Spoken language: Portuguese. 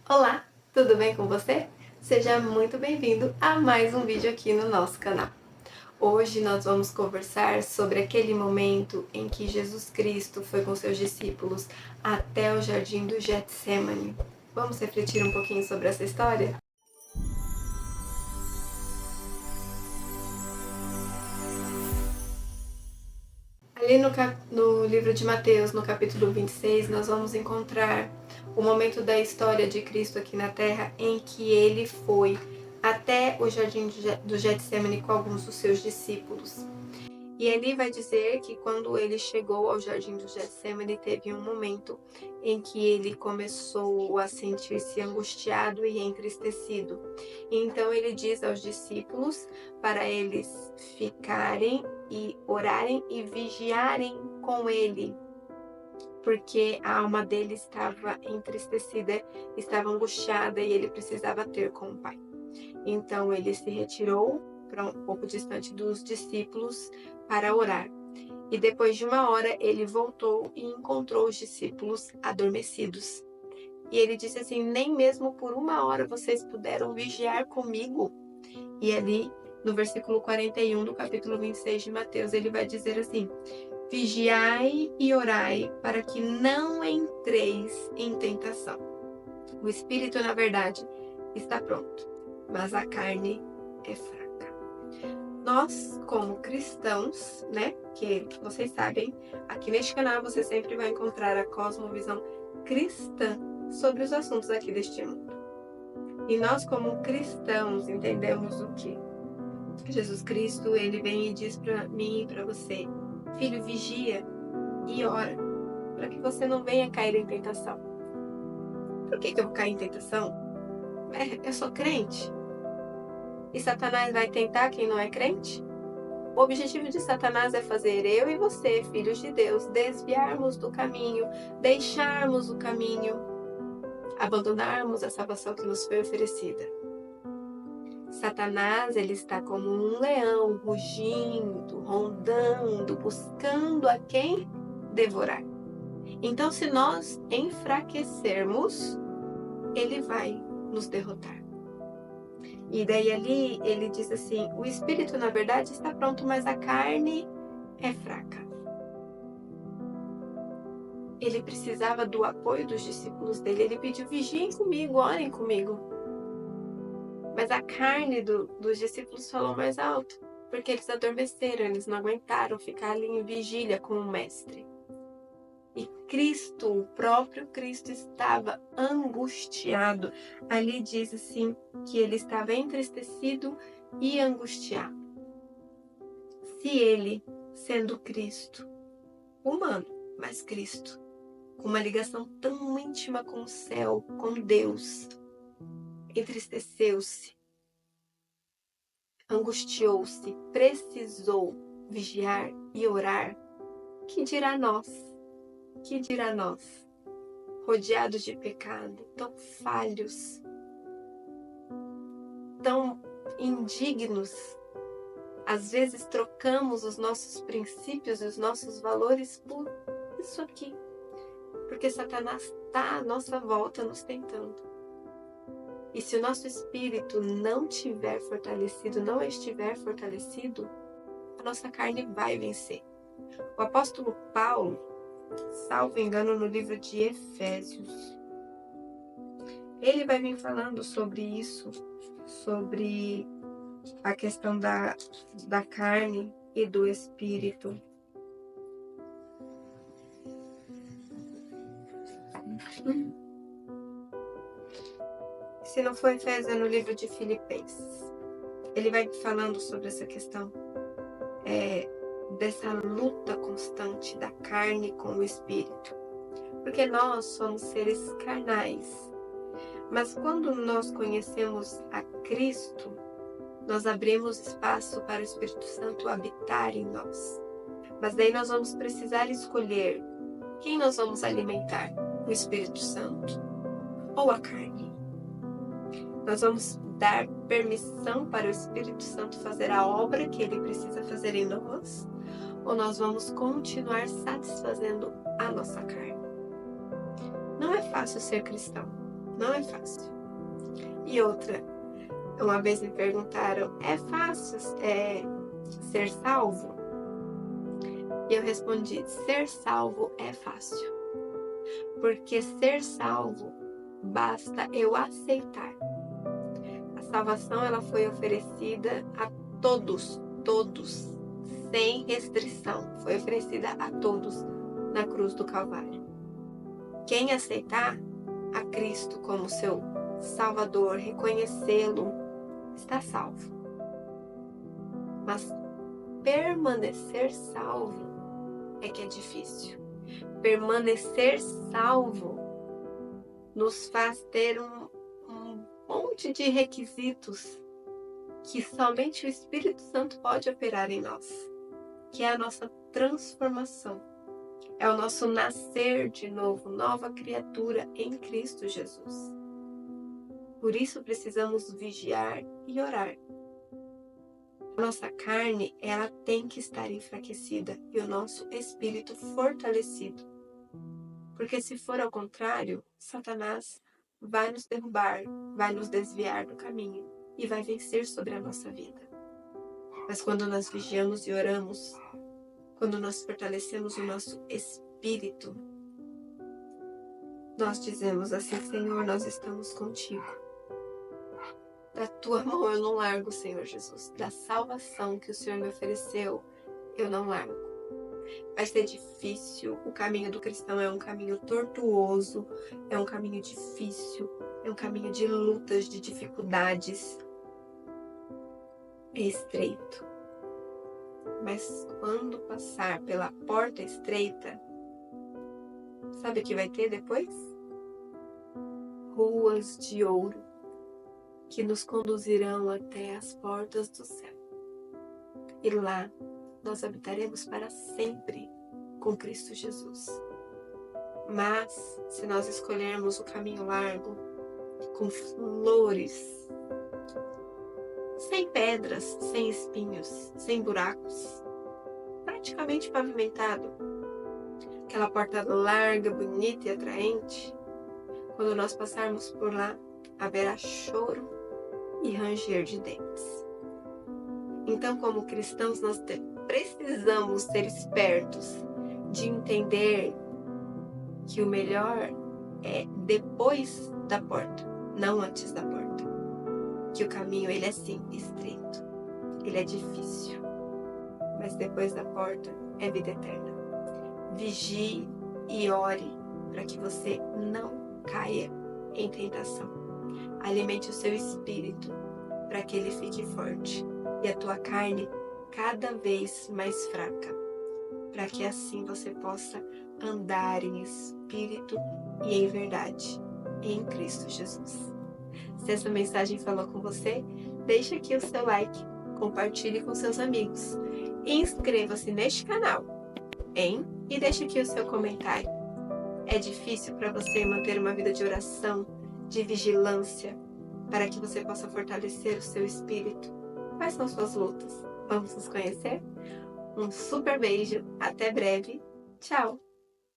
Olá, tudo bem com você? Seja muito bem-vindo a mais um vídeo aqui no nosso canal. Hoje nós vamos conversar sobre aquele momento em que Jesus Cristo foi com seus discípulos até o jardim do Getsemane. Vamos refletir um pouquinho sobre essa história? Ali no livro de Mateus, no capítulo 26, nós vamos encontrar o momento da história de Cristo aqui na Terra em que ele foi até o jardim do Getsemane com alguns dos seus discípulos. E ali vai dizer que quando ele chegou ao jardim do Getsemane, teve um momento em que ele começou a sentir-se angustiado e entristecido. Então ele diz aos discípulos para eles ficarem e orarem e vigiarem com ele, porque a alma dele estava entristecida, estava angustiada e ele precisava ter com o Pai. Então ele se retirou para um pouco distante dos discípulos para orar. E depois de uma hora ele voltou e encontrou os discípulos adormecidos. E ele disse assim: nem mesmo por uma hora vocês puderam vigiar comigo? E ali no versículo 41 do capítulo 26 de Mateus, ele vai dizer assim: vigiai e orai para que não entreis em tentação. O espírito, na verdade, está pronto, mas a carne é fraca. Nós, como cristãos, né, que vocês sabem, aqui neste canal você sempre vai encontrar a cosmovisão cristã sobre os assuntos aqui deste mundo. E nós, como cristãos, entendemos o que? Jesus Cristo, ele vem e diz para mim e para você: filho, vigia e ora, para que você não venha cair em tentação. Por que eu vou cair em tentação? Eu sou crente. E Satanás vai tentar quem não é crente? O objetivo de Satanás é fazer eu e você, filhos de Deus, desviarmos do caminho, deixarmos o caminho, abandonarmos a salvação que nos foi oferecida. Satanás, ele está como um leão, rugindo, rondando, buscando a quem devorar. Então, se nós enfraquecermos, ele vai nos derrotar. E daí ali ele diz assim: o espírito na verdade está pronto, mas a carne é fraca. Ele precisava do apoio dos discípulos dele. Ele pediu: vigiem comigo, orem comigo. Mas a carne dos discípulos falou mais alto, porque eles adormeceram, eles não aguentaram ficar ali em vigília com o mestre. E Cristo, o próprio Cristo, estava angustiado. Ali diz assim que ele estava entristecido e angustiado. Se ele, sendo Cristo, humano, mas Cristo, com uma ligação tão íntima com o céu, com Deus, entristeceu-se, angustiou-se, precisou vigiar e orar, que dirá nós? Que dirá nós? Rodeados de pecado, tão falhos, tão indignos. Às vezes trocamos os nossos princípios e os nossos valores por isso aqui, porque Satanás está à nossa volta nos tentando. E se o nosso espírito não estiver fortalecido, a nossa carne vai vencer. O apóstolo Paulo, salvo engano, no livro de Efésios, ele vai vir falando sobre isso, sobre a questão da carne e do espírito. Se não for Efésios, é no livro de Filipenses. Ele vai falando sobre essa questão dessa luta constante da carne com o espírito. Porque nós somos seres carnais. Mas quando nós conhecemos a Cristo, nós abrimos espaço para o Espírito Santo habitar em nós. Mas daí nós vamos precisar escolher quem nós vamos alimentar, o Espírito Santo ou a carne. Nós vamos dar permissão para o Espírito Santo fazer a obra que ele precisa fazer em nós, ou nós vamos continuar satisfazendo a nossa carne. Não é fácil ser cristão. Não é fácil. E outra, uma vez me perguntaram, é fácil ser salvo? E eu respondi, ser salvo é fácil. Porque ser salvo, basta eu aceitar. A salvação, ela foi oferecida a todos, sem restrição. Foi oferecida a todos na cruz do Calvário. Quem aceitar a Cristo como seu Salvador, reconhecê-lo, está salvo. Mas permanecer salvo é que é difícil. Permanecer salvo nos faz ter um monte de requisitos que somente o Espírito Santo pode operar em nós, que é a nossa transformação, é o nosso nascer de novo, nova criatura em Cristo Jesus. Por isso precisamos vigiar e orar. A nossa carne, ela tem que estar enfraquecida e o nosso espírito fortalecido. Porque se for ao contrário, Satanás vai nos derrubar, vai nos desviar do caminho e vai vencer sobre a nossa vida. Mas quando nós vigiamos e oramos, quando nós fortalecemos o nosso espírito, nós dizemos assim, Senhor, nós estamos contigo. Da tua mão eu não largo, Senhor Jesus. Da salvação que o Senhor me ofereceu, eu não largo. Vai ser difícil, o caminho do cristão é um caminho tortuoso, é um caminho difícil, é um caminho de lutas, de dificuldades. É estreito. Mas quando passar pela porta estreita, sabe o que vai ter depois? Ruas de ouro que nos conduzirão até as portas do céu. E lá nós habitaremos para sempre com Cristo Jesus. Mas se nós escolhermos o caminho largo, com flores, sem pedras, sem espinhos, sem buracos, praticamente pavimentado, aquela porta larga, bonita e atraente, quando nós passarmos por lá, haverá choro e ranger de dentes. Então, como cristãos, nós precisamos ser espertos de entender que o melhor é depois da porta, não antes da porta. Que o caminho, ele é sim estreito, ele é difícil, mas depois da porta é vida eterna. Vigie e ore para que você não caia em tentação. Alimente o seu espírito para que ele fique forte e a tua carne cada vez mais fraca, para que assim você possa andar em espírito e em verdade em Cristo Jesus. Se essa mensagem falou com você, deixa aqui o seu like, compartilhe com seus amigos, inscreva-se neste canal, e deixa aqui o seu comentário. É difícil para você manter uma vida de oração, de vigilância, para que você possa fortalecer o seu espírito? Quais são suas lutas? Vamos nos conhecer? Um super beijo, até breve, tchau!